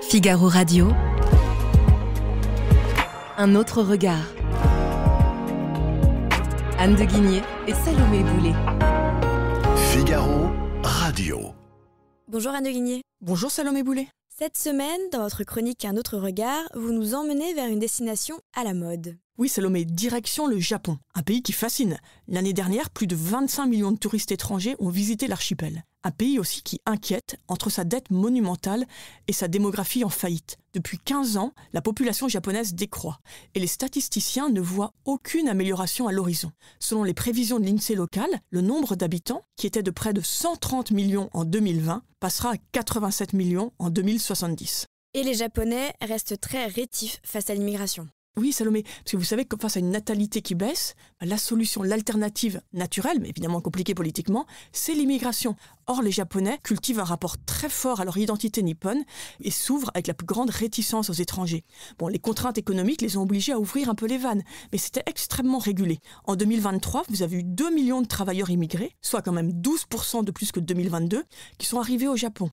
Figaro Radio. Un autre regard. Anne de Guigné et Salomé Boulet. Figaro Radio. Bonjour Anne de Guigné. Bonjour Salomé Boulet. Cette semaine, dans votre chronique Un autre regard, vous nous emmenez vers une destination à la mode. Oui Salomé, direction le Japon, un pays qui fascine. L'année dernière, plus de 25 millions de touristes étrangers ont visité l'archipel. Un pays aussi qui inquiète entre sa dette monumentale et sa démographie en faillite. Depuis 15 ans, la population japonaise décroît et les statisticiens ne voient aucune amélioration à l'horizon. Selon les prévisions de l'INSEE local, le nombre d'habitants, qui était de près de 130 millions en 2020, passera à 87 millions en 2070. Et les Japonais restent très rétifs face à l'immigration. Oui Salomé, parce que vous savez que face à une natalité qui baisse, la solution, l'alternative naturelle, mais évidemment compliquée politiquement, c'est l'immigration. Or, les Japonais cultivent un rapport très fort à leur identité nippone et s'ouvrent avec la plus grande réticence aux étrangers. Bon, les contraintes économiques les ont obligés à ouvrir un peu les vannes, mais c'était extrêmement régulé. En 2023, vous avez eu 2 millions de travailleurs immigrés, soit quand même 12% de plus que 2022, qui sont arrivés au Japon.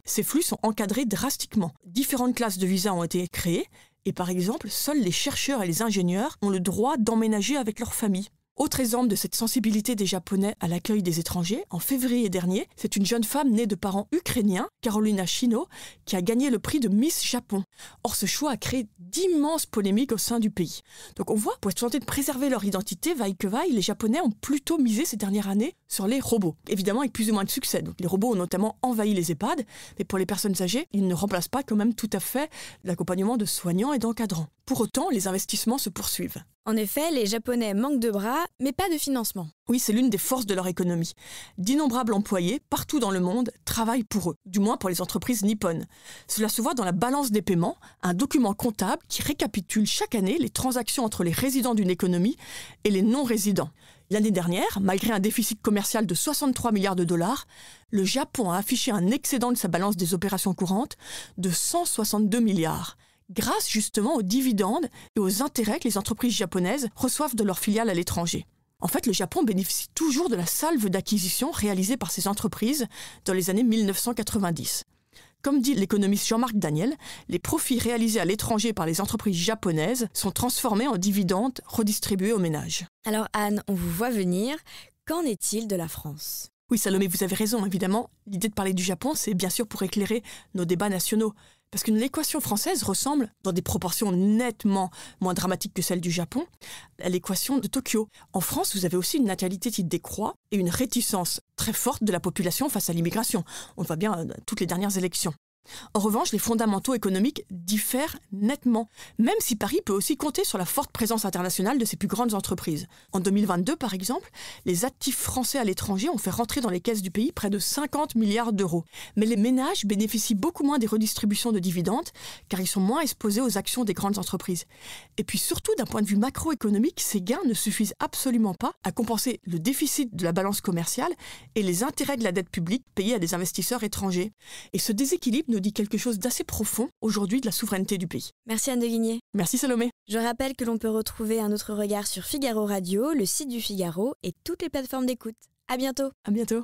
Ces flux sont encadrés drastiquement. Différentes classes de visas ont été créées, et par exemple, seuls les chercheurs et les ingénieurs ont le droit d'emménager avec leur famille. Autre exemple de cette sensibilité des Japonais à l'accueil des étrangers, en février dernier, c'est une jeune femme née de parents ukrainiens, Carolina Shino, qui a gagné le prix de Miss Japon. Or, ce choix a créé d'immenses polémiques au sein du pays. Donc on voit, pour tenter de préserver leur identité, vaille que vaille, les Japonais ont plutôt misé ces dernières années sur les robots. Évidemment, avec plus ou moins de succès. Donc les robots ont notamment envahi les EHPAD, mais pour les personnes âgées, ils ne remplacent pas quand même tout à fait l'accompagnement de soignants et d'encadrants. Pour autant, les investissements se poursuivent. En effet, les Japonais manquent de bras, mais pas de financement. Oui, c'est l'une des forces de leur économie. D'innombrables employés, partout dans le monde, travaillent pour eux, du moins pour les entreprises nippones. Cela se voit dans la balance des paiements, un document comptable qui récapitule chaque année les transactions entre les résidents d'une économie et les non-résidents. L'année dernière, malgré un déficit commercial de 63 milliards de dollars, le Japon a affiché un excédent de sa balance des opérations courantes de 162 milliards. Grâce justement aux dividendes et aux intérêts que les entreprises japonaises reçoivent de leurs filiales à l'étranger. En fait, le Japon bénéficie toujours de la salve d'acquisition réalisée par ces entreprises dans les années 1990. Comme dit l'économiste Jean-Marc Daniel, les profits réalisés à l'étranger par les entreprises japonaises sont transformés en dividendes redistribués aux ménages. Alors Anne, on vous voit venir. Qu'en est-il de la France ? Oui Salomé, vous avez raison évidemment. L'idée de parler du Japon, c'est bien sûr pour éclairer nos débats nationaux. Parce que l'équation française ressemble, dans des proportions nettement moins dramatiques que celle du Japon, à l'équation de Tokyo. En France, vous avez aussi une natalité qui décroît et une réticence très forte de la population face à l'immigration. On le voit bien dans toutes les dernières élections. En revanche, les fondamentaux économiques diffèrent nettement, même si Paris peut aussi compter sur la forte présence internationale de ses plus grandes entreprises. En 2022, par exemple, les actifs français à l'étranger ont fait rentrer dans les caisses du pays près de 50 milliards d'euros. Mais les ménages bénéficient beaucoup moins des redistributions de dividendes, car ils sont moins exposés aux actions des grandes entreprises. Et puis surtout, d'un point de vue macroéconomique, ces gains ne suffisent absolument pas à compenser le déficit de la balance commerciale et les intérêts de la dette publique payée à des investisseurs étrangers. Et ce déséquilibre nous dit quelque chose d'assez profond aujourd'hui de la souveraineté du pays. Merci Anne de Guigné. Merci Salomé. Je rappelle que l'on peut retrouver Un autre regard sur Figaro Radio, le site du Figaro et toutes les plateformes d'écoute. À bientôt. À bientôt.